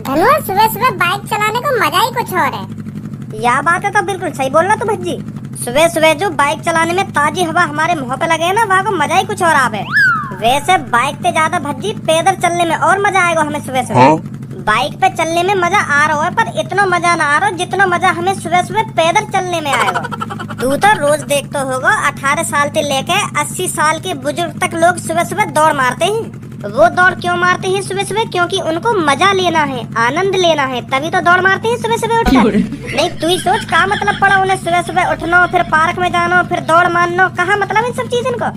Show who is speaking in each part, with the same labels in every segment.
Speaker 1: धनुष सुबह सुबह बाइक चलाने को मजा ही कुछ और है।
Speaker 2: यह बात है तो बिल्कुल सही बोल रहा तू भज्जी। सुबह सुबह जो बाइक चलाने में ताजी हवा हमारे मुंह पे लगे ना, वहाँ को मजा ही कुछ और आवे। वैसे बाइक पे ज्यादा भज्जी पैदल चलने में और मजा आएगा हमें सुबह सुबह। बाइक पे चलने में मजा आ रहा है पर इतना मजा ना आ रहा जितना मजा हमें सुबह सुबह पैदल चलने में आएगा। तू तो रोज देखते होगा 18 साल से लेके 80 साल के बुजुर्ग तक लोग सुबह सुबह दौड़ मारते हैं। वो दौड़ क्यों मारते हैं सुबह सुबह? क्योंकि उनको मजा लेना है, आनंद लेना है, तभी तो दौड़ मारते हैं सुबह सुबह उठकर। नहीं तू ही सोच क्या मतलब पड़ा उन्हें सुबह सुबह उठना, फिर पार्क में जाना, फिर दौड़ मारना, कहाँ मतलब इन सब चीजों को?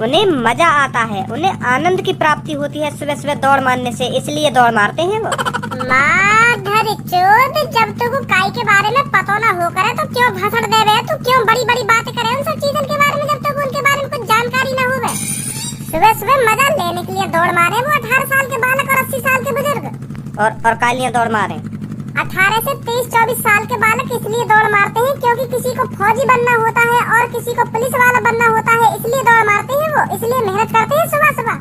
Speaker 2: उन्हें मजा आता है, उन्हें आनंद की प्राप्ति होती है सुबह सुबह दौड़ मारने से, इसलिए दौड़ मारते हैं वो।
Speaker 1: जब तक काई के बारे में पता ना हो करे तो क्यों भाषण दे रहे? तू क्यों बड़ी बड़ी बातें करे उन सब चीजों के बारे में जब तक उनके बारे में कुछ जानकारी ना हो? सुबह सुबह मजा लेने के लिए दौड़ मारे वो 18 साल के बालक और 80 साल के बुजुर्ग।
Speaker 2: और कालियां दौड़ मारे
Speaker 1: 18 से 23-24 साल के बालक इसलिए दौड़ मारते हैं क्योंकि किसी को फौजी बनना होता है और किसी को पुलिस वाला बनना होता है, इसलिए दौड़ मारते हैं वो, इसलिए मेहनत करते हैं सुबह सुबह।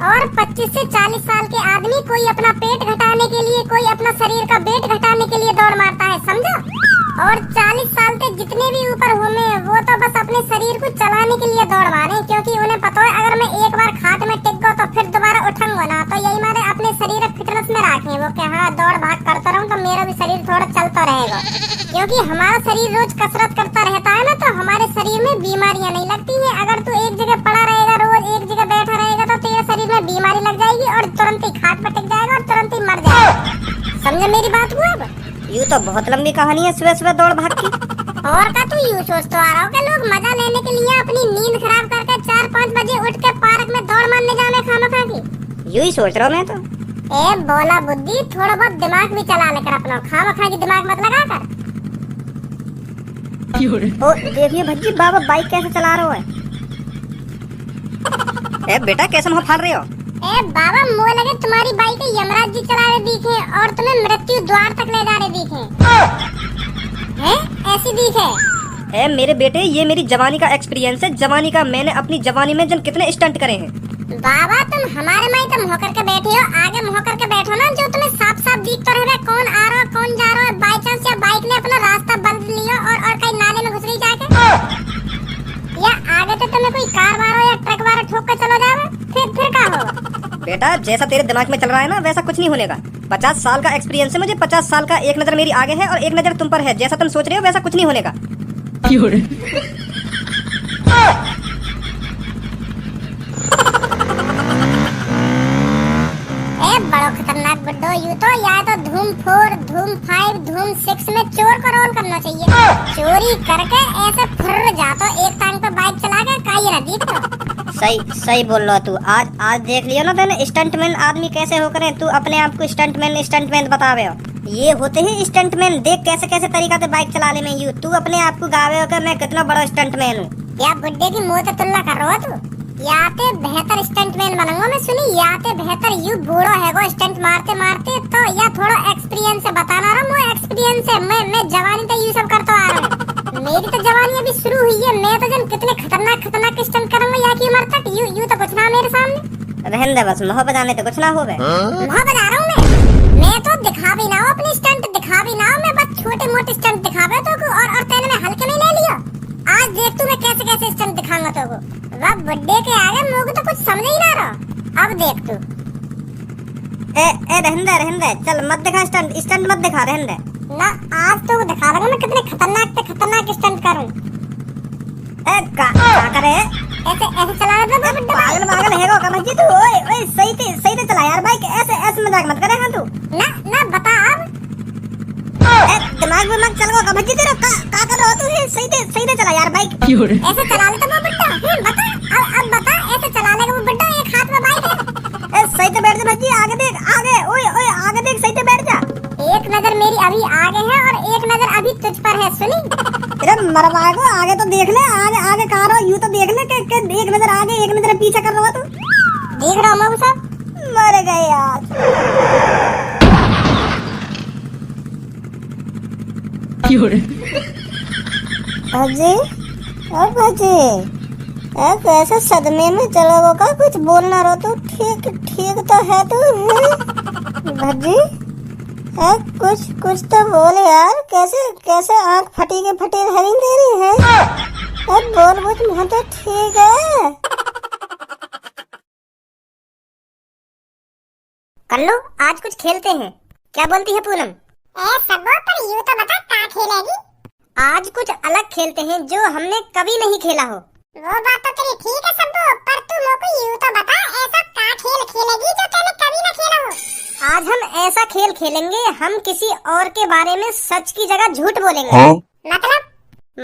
Speaker 1: और 25 से 40 साल के आदमी कोई अपना पेट घटाने के लिए, कोई अपना शरीर का वेट घटाने के लिए दौड़ मारता है, समझा? और 40 साल के जितने भी ऊपर होंगे वो तो बस अपने शरीर को चलाने के लिए दौड़ मारे, क्योंकि उन्हें पता है अगर मैं एक बार खाट में टिक गया तो फिर दोबारा उठूंगा ना, तो यही मारे अपने शरीर फिटनेस में रखे वो कि हाँ दौड़ भाग करता रहूं तो मेरा भी शरीर थोड़ा चलता रहेगा। क्योंकि हमारा शरीर रोज कसरत करता रहता है ना, तो हमारे शरीर में बीमारियां नहीं लगती है। अगर तू एक जगह पड़ा रहेगा, रोज एक जगह बैठा रहेगा, तो तेरे शरीर में बीमारी लग जाएगी और तुरंत ही खाट पर टिक जाएगा और तुरंत ही मर जाएगा। समझे मेरी बात को? अब
Speaker 2: यूँ तो बहुत लंबी कहानी है सुबह सुबह दौड़ भाग की।
Speaker 1: और का तू यूँ सोच तो आ रहा हो कि लोग मजा लेने के लिए अपनी नींद खराब करके 4-5 बजे उठ के पार्क में दौड़ मारने जाने खाना की?
Speaker 2: यूँ ही सोच रहा हूँ मैं तो।
Speaker 1: ए बोला बुद्धि, थोड़ा बहुत दिमाग भी चला लेकर अपना, खामा की दिमाग मत लगा कर।
Speaker 2: ओ देखिए भज्जी बाबा बाइक कैसे चला रहा है। ए बेटा कैसे मुँह फाड़ रहे हो?
Speaker 1: ए बाबा मुँह लगे तुम्हारी बाइक यमराज जी चला रहे दिखे और तुम्हें मृत्यु द्वार तक ले जा रहे दिखे हैं? ऐसी दिखे?
Speaker 2: ए मेरे बेटे ये मेरी जवानी का एक्सपीरियंस है, जवानी का। मैंने अपनी जवानी में जन कितने स्टंट करे हैं।
Speaker 1: बाबा तुम हमारे में तो मुँह करके बैठे हो, आगे मुँह करके बैठो ना, जो तुम्हें साफ साफ दिख तो रहे कौन आ रहा है कौन जा रहा है। बाई चांस या बाइक ने अपना रास्ता बदल लिया और कहीं नाले में घुस गई जाके, या आगे तो तुम्हें कोई कार वाला या ट्रक वाला ठोक के चलो जावे, फिर क्या होगा?
Speaker 2: बेटा जैसा तेरे दिमाग में चल रहा है ना वैसा कुछ नहीं होने का। 50 साल का एक्सपीरियंस है मुझे, 50 साल का। एक नजर मेरी आगे है और एक नजर तुम पर है। जैसा तुम सोच रहे हो वैसा कुछ नहीं होने का।
Speaker 1: बड़ो खतरनाक बुड्ढो, यू तो या तो धूम 4, धूम 5, धूम 6 में चोर को रोल करना चाहिए। चोरी करके ऐसे फुर्र जातो एक टांग पे बाइक चला के काई ना दीख तो।
Speaker 2: सही बोल रहा तू। आज देख लियो ना तूने स्टंटमैन आदमी कैसे हो करे। तू अपने आप को स्टंटमैन बतावे हो। ये होते हैं स्टंटमैन। देख कैसे कैसे तरीका से बाइक चलाने में यू तू अपने आप को गावे हो कि मैं कितना बड़ा स्टंटमैन हूँ।
Speaker 1: या बुड्ढे की मुँह से तुलना कर रहा तू? याते बेहतर स्टंटमैन बनूंगा मैं। सुनी याते बेहतर यू बूढ़ो है वो स्टंट मारते मारते, तो या थोड़ा एक्सपीरियंस से बताना रहा। मैं एक्सपीरियंस है, मैं जवानी तो यू सब करता आ रहा हूँ। मेरी तो जवानी अभी शुरू हुई है। मैं तो जन कितने खतरनाक स्टंट करूंगा या की उम्र तक। यू तो कुछ ना मेरे सामने।
Speaker 2: रहने दे बस, मुँह बजाने तो कुछ ना हो बे।
Speaker 1: मुँह बजा रहा हूँ मैं तो दिखा भी ना हो अपनी स्टंट, दिखा भी ना हो। मैं बस छोटे मोटे स्टंट दिखावे तो और तेने में हल्के में ले लिया। आज देख तू मैं कैसे कैसे स्टंट दिखाऊंगा तो को। वाह बुड्ढे के आगे मुँह को तो कुछ समझ ही ना रहा। अब देख तू।
Speaker 2: ए रहने दे चल मत दिखा स्टंट मत दिखा, रहने दे
Speaker 1: ना। आज तो दिखा दूंगा मैं कितने खतरनाक स्टंट करूं।
Speaker 2: क्या करे?
Speaker 1: ऐसे चला रहा था
Speaker 2: पागल है को कमजी तू। ओए सही से चला यार बाइक। ऐसे मजाक मत करे। हाँ तू
Speaker 1: ना बता अब।
Speaker 2: दिमाग में चल गो कमजी तेरा। का कर रहा तू? सही से चला यार बाइक।
Speaker 1: ऐसे चला ले तो वो बुड्ढा। बता अब बता, ऐसे चला लेगा वो बुड्ढा, एक हाथ में बाइक है।
Speaker 2: सही से बैठ जा भज्जी, आगे देख आगे। ओए आगे देख, सही से बैठ जा।
Speaker 1: एक नजर मेरी अभी आगे है और एक नजर अभी तुझ पर है। सुनी
Speaker 2: तेरे मरवाए को आगे तो देख ले। आगे कहाँ रहो? यूँ तो देख ले कि एक नजर आगे एक नजर पीछे कर रहा तू।
Speaker 1: देख रहा हूँ मैं सब।
Speaker 2: मर गए यार। भज्जी कैसे सदमे में चलो का कुछ बोलना रहो तो ठीक तो है तू। भज्जी कुछ कुछ तो बोल यार, कैसे कैसे आंख फटी के फटी रह रही तेरी है? बोल कुछ, मुँह तो ठीक है।
Speaker 1: कल्लू आज कुछ खेलते हैं, क्या बोलती है पूनम? सबो पर यूं तो बता क्या खेलेगी? आज कुछ अलग खेलते हैं जो हमने कभी नहीं खेला हो। वो बात तो तेरी ठीक है सबो, पर तू मोको यूं तो बता ऐसा क्या खेल खेलेगी जो तूने कभी न खेला हो? आज हम ऐसा खेल खेलेंगे, हम किसी और के बारे में सच की जगह झूठ बोलेंगे।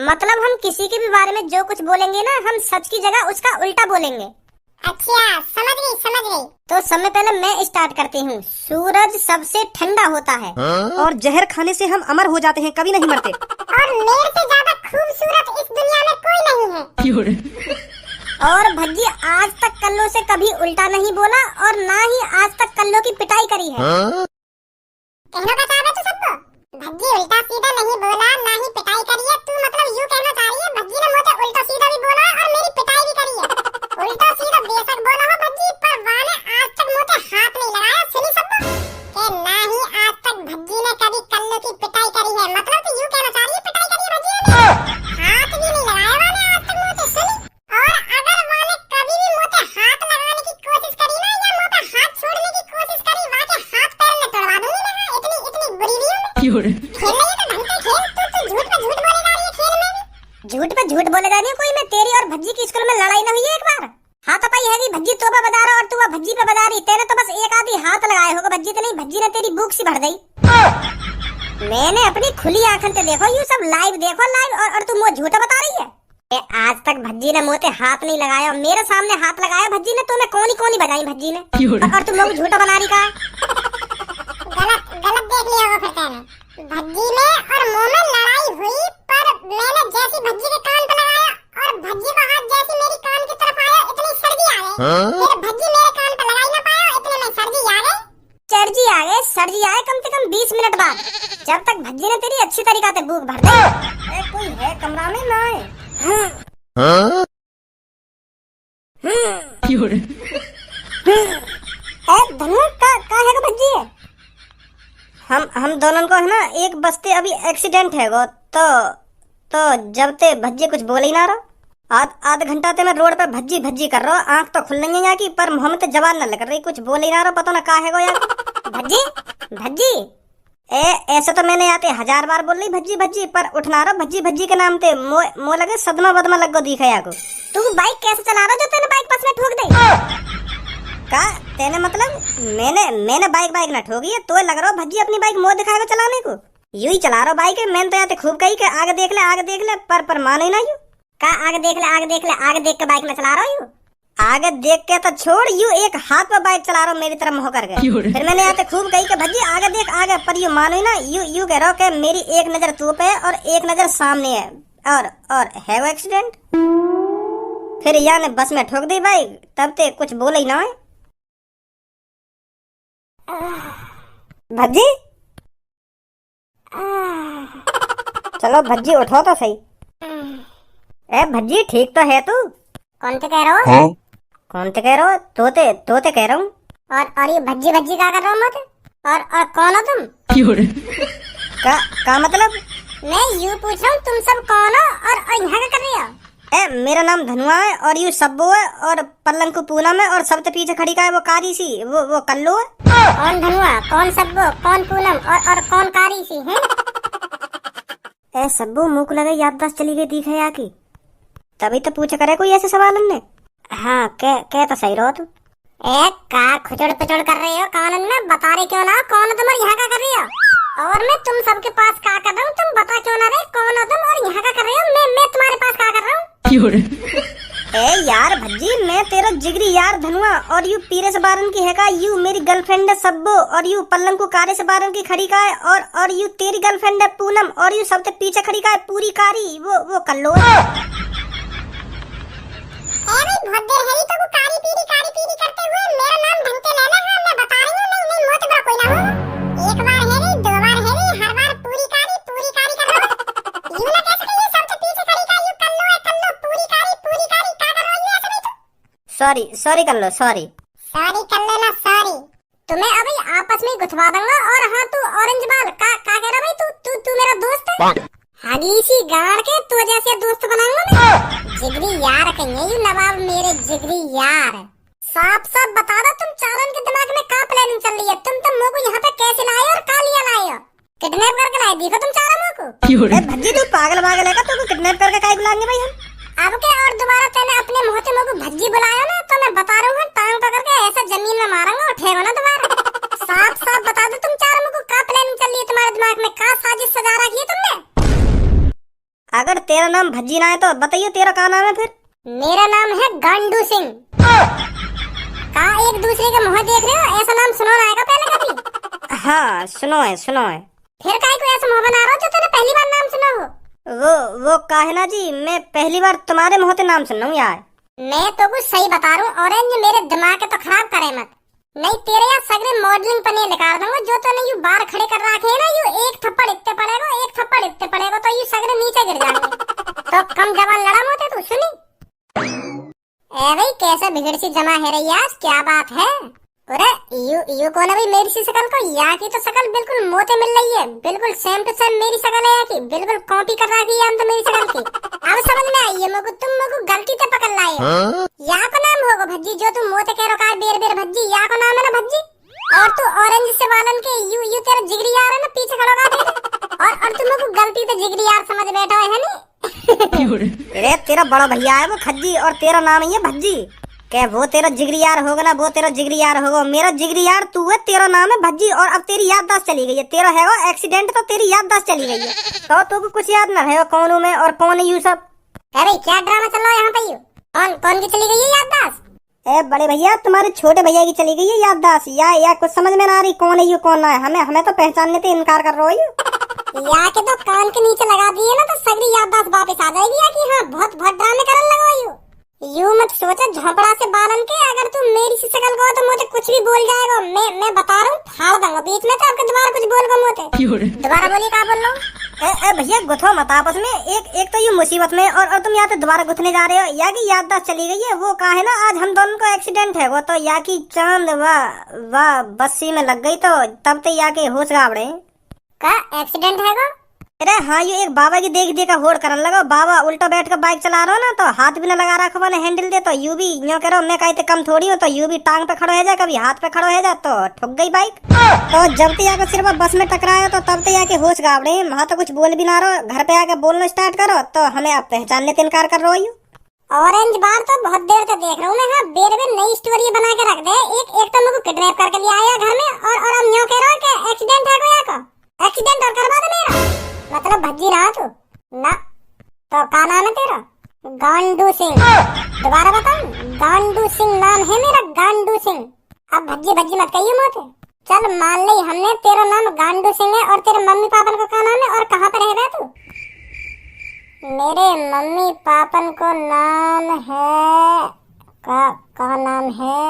Speaker 1: मतलब हम किसी के भी बारे में जो कुछ बोलेंगे ना, हम सच की जगह उसका उल्टा बोलेंगे। अच्छा समझ गई। तो सबसे पहले मैं स्टार्ट करती हूँ। सूरज सबसे ठंडा होता है
Speaker 2: और जहर खाने से हम अमर हो जाते हैं, कभी नहीं मरते।
Speaker 1: और मेरे से ज्यादा खूबसूरत इस दुनिया में कोई नहीं है। और भज्जी आज तक कल्लो से कभी उल्टा नहीं बोला और ना ही आज तक कल्लो की पिटाई करी है। कहना का चाह रहा तू सबको? भज्जी उल्टा सीधा नहीं बोला, ना ही पिटाई करी है। तू मतलब यूं कहना चाह रही है भज्जी ने मुझे उल्टा सीधा भी बोला और मेरी पिटाई भी करी है? उल्टा सीधा बेशक बोला हो भज्जी, पर वाने आज तक मुझे हाथ नहीं लगाया। सुनी सबको कि ना ही आज तक भज्जी ने कभी कल्लो की पिटाई करी है। मतलब तू यूं कहना चाह रही है पिटाई करी है भज्जी ने? हाथ भी नहीं लगाया वाने आज तक मुझे। सुनी, और अगर वाने कभी भी मुझे हाथ लगाने की कोशिश करी ना, या मुझे हाथ छोड़ने की कोशिश करी, वाके हाथ पैर में तोड़वा दूंगी ना। इतनी बुरी भी हूं। खेल रही है तो ढंग से खेल। तू झूठ पे झूठ बोले जा रही है खेल में भी। झूठ पे झूठ बोले जा रही है कोई? मैं तेरी और भज्जी की स्कूल में लड़ाई न हुई है एक बार? हाँ तो पाई है भी भज्जी तो पे बता रहा और तू भज्जी पे बता रही। तेरे तो बस एक आधी हाथ लगाए होगा, भज्जी तो नहीं। भज्जी ने तेरी भूख सी भर गई। मैंने अपनी खुली आंखों से देखो, यू सब लाइव देखो लाइव, और तू मुझे झूठा बता रही है। आज तक भज्जी ने मुझे हाथ नहीं लगाया, मेरे सामने हाथ लगाया भज्जी ने। तूने कोनी बजाई भज्जी ने, और तुम लोग झूठा बना रही का? गलत देख लिया होगा फिर तेने। भज्जी में और मुंह में लड़ाई हुई, पर मैंने जैसी भज्जी के कान पे लगाया और भज्जी का हाथ जैसी मेरी कान की तरफ आया, इतनी सर्दी आ गई। फिर भज्जी मेरे कान पे लगाई ना पाया, इतने में सर्दी आ गई। सर्दी आए कम से कम 20 मिनट बाद, जब तक भज्जी ने तेरी अच्छी तरीका से भूख भर दी। कोई है कमरा में ना है? धनु का है भज्जी है? हम दोनों को है ना एक बस्ते अभी एक्सीडेंट है गो, तो जब ते भज्जी कुछ बोले ही ना रहो। आध घंटा ते मैं रोड पे भज्जी कर रहा हूँ, आंख तो खुल नहीं है यहाँ की, पर मुंह में तो जवान न लग रही, कुछ बोले ही ना रहो। पता ना का है गो यार। भज्जी ऐसे तो मैंने आते 1000 बार बोल रही भज्जी, पर उठना रहा भज्जी के नाम ते मो लगे सदमा बदमा लग गो दिखा याको। तू बाइक कैसे चला रहा जो तेने बाइक पास में ठोक दे? का तेने मतलब मैंने बाइक ना ठोकी है, तो लग रहा भज्जी अपनी बाइक मुंह दिखाएगा चलाने को। यूं ही चला रहा बाइक है। मैंने तो याते खूब कही के आगे देख ले, पर मानो ही ना। यूं का आगे देख के बाइक में चला रहा हूँ? आगे देख के तो छोड़, यूं एक हाथ पे बाइक चला रहा हूँ मेरी तरफ मुँह करके। फिर मैंने यहाँ खूब कही कि भज्जी आगे देख आगे, पर यूं मानो ही ना। यूं कह रहा हूँ कि मेरी एक नजर तू पे है और एक नजर सामने है, और है वो एक्सीडेंट। फिर यहाँ ने बस में ठोक दी बाइक, तब ते कुछ बोले ही ना है भज्जी। चलो भज्जी उठो तो सही। भज्जी ठीक तो है तू? कौन से कह रहा हो? कौन से कह रहा हो? तोते कह रहा हूँ। और ये भज्जी क्या कर रहा हूँ? और कौन हो तुम? का मतलब? मैं यूँ पूछ रहा हूँ तुम सब कौन हो और यहाँ क्या कर रही हो? मेरा नाम धनुआ है और यू सब्बो है, और पल्लंग को पूनम है, और सबसे पीछे खड़ी का है वो कारी सी, वो कल्लू है। कौन धनुआ, कौन सब्बो, कौन पूनम और कौन कारी सी है? सब्बो मुँह को लगे याददाश्त चली गई दिख है यहाँ की, तभी तो पूछा करे कोई ऐसे सवाल ने। हाँ क्या तो सही रहो तुम। का खुचड़ पिचड़ कर रही हो कानून में? बता रहे क्यों ना कौन हो तुम और यहाँ क्या कर रही हो? और मैं तुम सबके पास क्या कर रहा हूँ, तुम बता क्यों ना रहे कौन हो तुम और यहाँ क्या कर रहे हो? मैं तुम्हारे पास क्या कर रहा हूँ? यार भज्जी मैं तेरा जिगरी यार धनुआ, और यू पीरे से बारन की है का, यू मेरी गर्लफ्रेंड है सब्बो, और यू पल्लंग को कारे से बारन की खड़ी का है, और यू तेरी गर्लफ्रेंड है पूनम, और यू सबसे पीछे खड़ी का है पूरी कारी, वो कल्लो है। बहुत देर है तो वो कारी पीरी करते हुए मेरा नाम ढंग से लेना है। मैं बता रही हूँ नहीं मोत बड़ा कोई ना हो। एक बार है नहीं, 2 बार है नहीं, हर बार पूरी कारी कर रहा हूँ। यूं ना कह सकते ये सबसे पीछे खड़ी का यू कल्लो पूरी कारी क्या कर रही है ऐसे नहीं तो? सॉरी कल्लो, सॉरी कर लेना सॉरी। तुम्हें अभी आपस में गुथवा दूंगा। और हाँ तू ऑरेंज बाल का कह रहा भाई, तू तू तू मेरा दोस्त है? हगी सी गाड़ के तू जैसे दोस्त बनाऊंगा मैं। जिगरी यार कहीं यू नवाब मेरे जिगरी यार। साफ साफ बता दो तुम चारों के दिमाग में क्या प्लानिंग चल रही है? तुम मुझे को यहाँ पे कैसे लाए और कहाँ लिया लाए हो? किडनैप करके लाए देखो तुम चारों को।
Speaker 2: भज्जी तू पागल वागल है का? तुमको किडनैप करके काहे बुलाएंगे भाई हम?
Speaker 1: अब के और दोबारा तेने अपने मुंह से मुझको भज्जी बुलाया ना तो मैं बता रहा हूँ टांग पकड़ के ऐसा जमीन में मारूंगा, उठेगा ना दोबारा। साफ साफ बता दो तुम चारों को क्या प्लानिंग चल रही है तुम्हारे दिमाग में? क्या साजिश सजा रखी है तुमने?
Speaker 2: अगर तेरा नाम भज्जी ना है तो बताइए तेरा क्या नाम है फिर?
Speaker 1: मेरा नाम है गांडू सिंह। का एक दूसरे के मुंह देख रहे हो? ऐसा नाम सुनो ना आएगा पहले कभी?
Speaker 2: हाँ सुनो है सुनो है।
Speaker 1: फिर काहे को ऐसा मुंह बना रहा हो जो तूने पहली बार नाम सुना हो?
Speaker 2: वो काहे जी, मैं पहली बार तुम्हारे मुंह से नाम सुन रहा हूँ यार।
Speaker 1: मैं तो कुछ सही बता रहा हूँ, ऑरेंज मेरे दिमाग के तो खराब करे मत, नहीं तेरे यहाँ सगरे मॉडलिंग पने निकाल दूंगा। जो तूने यू बार खड़े कर रखे है ना, यू एक थप्पड़ इतने पड़ेगा, एक थप्पड़ इतने पड़ेगा तो यू सगरे नीचे गिर जाएंगे। तो कम जवान लड़ा मोते तू सुनी? ए भाई कैसे बिगड़ सी जमा है रही आज, क्या बात है? अरे यू कौन है भाई? मेरी सी शकल को यहाँ की तो शकल बिल्कुल मोते मिल रही है, बिल्कुल सेम टू सेम मेरी शकल है यहाँ की, बिल्कुल कॉपी कर रखी है हम तो मेरी शकल की। अब समझ में आई है मुझको, तुम मुझको गलती से पकड़ लाए हो। यहाँ को नाम होगा भज्जी जो तुम मोते कह रहा बेर बेर भज्जी, यहाँ को नाम है ना भज्जी। और तू ऑरेंज से बालन के यू तेरा जिगरी यार है ना, पीछे खड़ा होगा और तुम मुझको गलती से जिगरी यार समझ बैठा है नहीं?
Speaker 2: अरे तेरा बड़ा भैया है वो खज्जी और तेरा नाम ही है भज्जी। क्या वो तेरा जिगरी यार होगा ना, वो तेरा जिगरी यार होगा। मेरा जिगरी यार तू है, तेरा नाम है भज्जी। और अब तेरी याददाश्त चली गई है, तेरा है वो एक्सीडेंट तो तेरी याददाश्त चली गई है। तो तू को कुछ याद ना है कौन हूँ मैं और कौन है यू सब?
Speaker 1: अरे क्या ड्रामा चल रहा है यहाँ पे? यू कौन कौन की चली गई है याददाश्त?
Speaker 2: ए बड़े भैया तुम्हारे छोटे भैया की चली गई है याददाश्त, या कुछ समझ में ना आ रही कौन है यू कौन ना है? हमें तो पहचानने से इनकार कर रहे हो।
Speaker 1: या के तो कान के नीचे लगा दिए ना तो सगरी याददाश्त वापस आ जाएगी। या कि हाँ बहुत ड्रामे करने लगा यू मत सोचा झोपड़ा से बालन के, अगर तू मेरी सी शकल को तो मुझे कुछ भी बोल जाएगा। मैं बता रहा हूँ फाड़ दूंगा बीच में, तो आपके दोबारा कुछ बोल गो मोते। दोबारा बोलिए क्या बोल रहा हूँ?
Speaker 2: ए भैया गुथो मत आपस में, एक तो यू मुसीबत में और तुम यहाँ पे दोबारा गुथने जा रहे हो। या की याददाश्त चली गई है, वो कहा है ना आज हम दोनों को एक्सीडेंट है, वो तो या की चांद वाह बस्सी में लग गई तो तब तो या के होश गावड़े
Speaker 1: का एक्सीडेंट है वो?
Speaker 2: अरे हाँ ये एक बाबा की देख होड़ करने लगा। बाबा उल्टा बैठ कर बाइक चला रहा हो ना तो हाथ भी न लगा रखा मैंने हैंडल दे, तो यू भी यूँ कह रहा हूँ मैं कहते कम थोड़ी हूँ, तो यू भी टांग पे खड़ो है जाए, कभी हाथ पे खड़ो है जाए तो ठुक गई बाइक। तो जब तक आके सिर्फ बस में टकराया तो तब तक आके होश गावड़े, वहाँ तो कुछ बोल भी ना रहो, घर पे आके बोलना स्टार्ट करो तो हमें आप पहचानने से इनकार कर रहे हो।
Speaker 1: ऑरेंज बार तो बहुत देर से देख रहा हूँ मैं। हाँ बेर बेर नई स्टोरी बना के रख दे। एक तो मुझको किडनैप करके ले आया घर में और अब यूँ कह रहा है कि एक्सीडेंट है कोई का, एक्सीडेंट और करवा दे मेरा। मतलब भज्जी ना तू ना, तो का नाम है तेरा? गांडू सिंह। दोबारा बताऊं? गांडू सिंह नाम है मेरा, गांडू सिंह। अब भज्जी भज्जी मत कहिए मोते। चल मान ली हमने तेरा नाम गांडू सिंह है और तेरे मम्मी पापन को क्या नाम है और कहाँ पे रह रहा तू? मेरे मम्मी पापन को नाम है का नाम है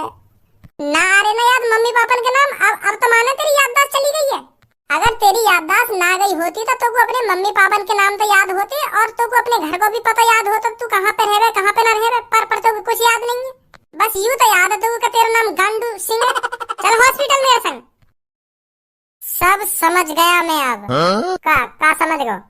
Speaker 1: ना, अरे ना याद मम्मी पापन के नाम। अब तो माने तेरी याददाश्त चली गई है। अगर तेरी याददाश्त ना गई होती तो तुमको अपने मम्मी पापन के नाम तो याद होते और तुमको अपने घर को भी पता याद होता तू कहाँ पे रह रहे कहाँ पे ना रह रहे, पर तुमको कुछ याद नहीं है। बस यूं तो याद है तुमको तेरा नाम गांडू सिंह है। चल हॉस्पिटल मेरे संग। सब समझ गया मैं अब। का समझ गो?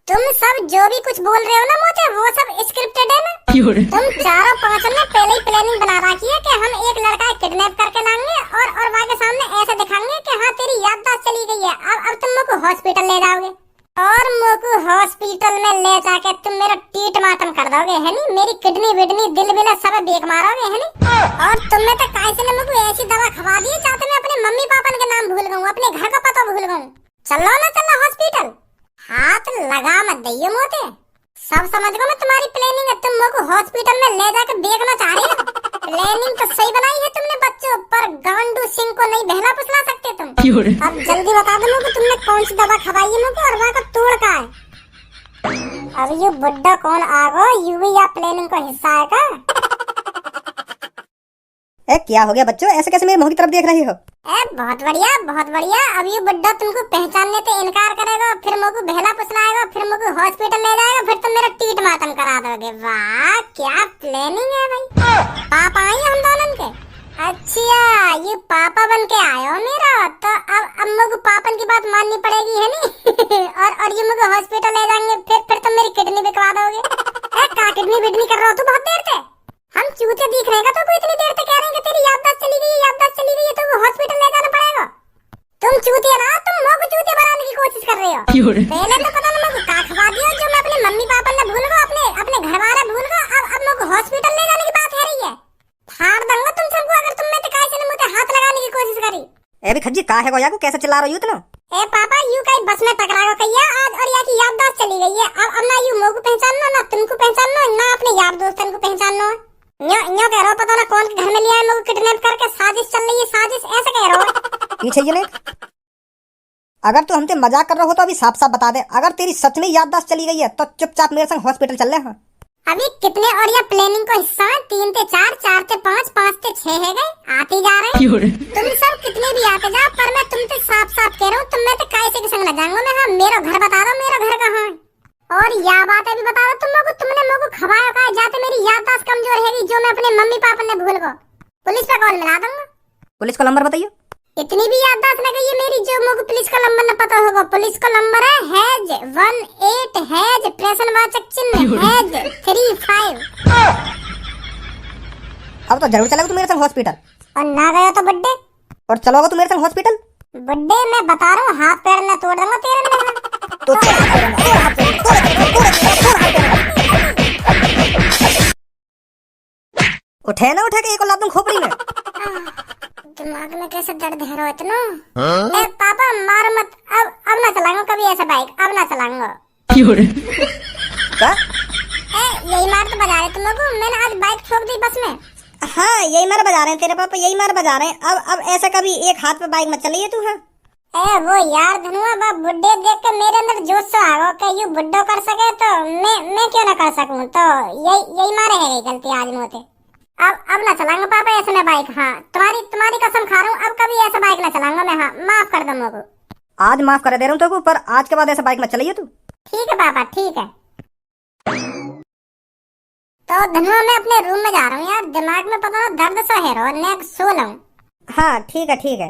Speaker 1: तुम सब जो भी कुछ बोल रहे हो ना मुझे वो सब स्क्रिप्टेड है ना। तुम चारों पांचों ने पहले ही प्लानिंग बना रखी है कि हम एक लड़का किडनैप करके लाएंगे और वहाँ के सामने ऐसे दिखाएंगे कि हाँ तेरी याददाश्त चली गई है। अब तुम मुझको हॉस्पिटल ले जाओगे और मुझको हॉस्पिटल में ले जाके तुम मेरा टीट मातम कर दोगे है नी, मेरी किडनी विडनी दिल विल सब बेक मारोगे है नी। और तुमने तो कैसे ने मुझको ऐसी दवा खवा दी चाहते मैं अपने मम्मी पापा के नाम भूल गऊँ, अपने घर का पता भूल गऊँ। चलो ना चलो हॉस्पिटल, हाथ लगा मत दइयो मोते। सब समझ गो मैं तुम्हारी प्लानिंग है, तुम मुझको हॉस्पिटल में ले जाकर देखना चाह रही हो। प्लानिंग तो सही बनाई है तुमने बच्चों, पर गांडू सिंह को नहीं बहला फुसला सकते तुम। अब जल्दी बता दो मुझको तुमने कौन सी दवा खवाई है मुझको और वहाँ का तोड़ का है। अब ये बुड्ढा कौन आ गो, यू भी या प्लानिंग का हिस्सा है का?
Speaker 2: क्या हो गया बच्चों, ऐसे कैसे मेरे मुंह की तरफ देख रही हो?
Speaker 1: बहुत बढ़िया बहुत बढ़िया। अब ये बुड्ढा तुमको पहचानने से इनकार करेगा, फिर मुझको बहला फुसलाएगा, फिर मुझको हॉस्पिटल ले जाएगा, फिर तुम मेरा टीट मातम करा दोगे। वाह क्या प्लानिंग है भाई। पापा आई हम दोनों के। अच्छा, ये पापा बन के आए हो मेरा, तो अब मुझे पापन की बात माननी पड़ेगी है नी। और ये मुझे हॉस्पिटल ले जाएंगे, फिर तुम मेरी किडनी बिकवा दोगे। का किडनी बिडनी कर रहा हो तू बहुत देर से। हम चूते दिख रहे हैं तो इतनी देर से कह रहे हैं कि तेरी याददाश्त चली गई, याददाश्त चली गई, तो हॉस्पिटल ले जाना पड़ेगा। तुम चूतिया ना, तुम मुझे चूतिया बनाने की कोशिश कर रहे हो। पहले तो पता नहीं मुझे का खवा दिया जो मैं अपने मम्मी पापा ने भूल गया, अपने घर वाले भूल गया। अब मुझे हॉस्पिटल ले जाने की बात है रही है। फाड़ दूंगा तुम सबको अगर तुम में कैसे ने मुझे हाथ लगाने की कोशिश करी।
Speaker 2: ए भी खज्जी का है को याको कैसे चिल्ला रही हो इतना?
Speaker 1: ए पापा यू कहीं बस में टकरा गो कहिया आज, और या की याददाश्त चली गई है। अब ना यू मोको पहचानो, ना तुमको पहचानो, ना अपने यार दोस्तन को पहचानो। न्यो कह रहा हो पता ना कौन के घर में लिया है, मोको किडनैप करके साजिश चल रही है, साजिश ऐसे कह रहा हो।
Speaker 2: पीछे ये ने अगर तू हमसे मजाक कर रहा हो तो अभी साफ साफ बता दे, अगर तेरी सच में याददाश्त चली गई है तो चुपचाप मेरे संग हॉस्पिटल चल ले। हाँ
Speaker 1: अभी कितने और ये प्लानिंग को हिस्सा है? 3 से 4, 4 से 5, 5 से 6 है गए, आते जा रहे हैं। तुम सब कितने भी आते जाओ, पर मैं तुमसे साफ साफ कह रहा हूँ, तुम मैं तो कैसे के संग न जाऊंगा मैं। हाँ मेरा घर बता दो, मेरा घर कहाँ है? और यह बात है भी बता दो तुम लोग, तुमने मुझको खवाया का जाते मेरी याददाश्त कमजोर है जो मैं अपने मम्मी पापा ने भूल गो। पुलिस पे कॉल मिला दूंगा।
Speaker 2: पुलिस को नंबर बताइए।
Speaker 1: इतनी भी याददाश्त न गई है मेरी जो मुझको पुलिस का नंबर न पता होगा। पुलिस का नंबर है हैज 18 हैज प्रश्नवाचक चिन्ह हैज 35।
Speaker 2: अब तो जरूर चलेगा तू मेरे संग हॉस्पिटल।
Speaker 1: और ना गया तो बड्डे।
Speaker 2: और चलोगा तू मेरे संग हॉस्पिटल?
Speaker 1: बड्डे मैं बता रहा हूँ, हाथ पैर न तोड़ दूंगा तेरे में।
Speaker 2: तो उठे ना उठे के एक लात दूं खोपड़ी में।
Speaker 1: दिमाग में कैसे दर्द है रो इतना। ए पापा मार मत, अब ना चलाऊंगा कभी ऐसा बाइक, अब ना चलाऊंगा।
Speaker 2: क्या?
Speaker 1: यही मार तो बजा रहे तुम लोग, मैंने आज बाइक ठोक दी बस में।
Speaker 2: हाँ यही मार बजा रहे हैं तेरे पापा, यही मार बजा रहे हैं। अब ऐसा कभी एक हाथ पे बाइक मत चलाइए तू। हाँ
Speaker 1: वो यार धनुआ बा बुड्ढे देख के मेरे अंदर जोश से आ गया कि यू बुड्ढो कर सके तो मैं क्यों ना कर सकूं। तो यही मारे है गलती आज मोते। अब ना चलाऊंगा पापा ऐसे में बाइक। हाँ तुम्हारी कसम खा रहा हूँ, अब कभी ऐसा बाइक ना चलाऊंगा मैं। हाँ माफ कर दो मुझको।
Speaker 2: आज माफ कर दे रहा हूँ तेरे को, पर आज के बाद ऐसा बाइक मत चलाइए तू।
Speaker 1: ठीक है पापा ठीक है। तो धनुआ मैं अपने रूम में जा रहा हूँ यार, दिमाग में पता ना दर्द सा है रो, मैं सो लूं।
Speaker 2: हाँ ठीक है।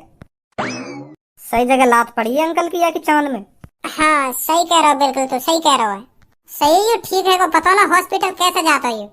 Speaker 2: सही जगह लात पड़ी है अंकल की या कि चांद में?
Speaker 1: हाँ सही कह रहा हो, बिल्कुल तो सही कह रहा हो। सही ठीक है को पता ना हॉस्पिटल कैसे जाता है।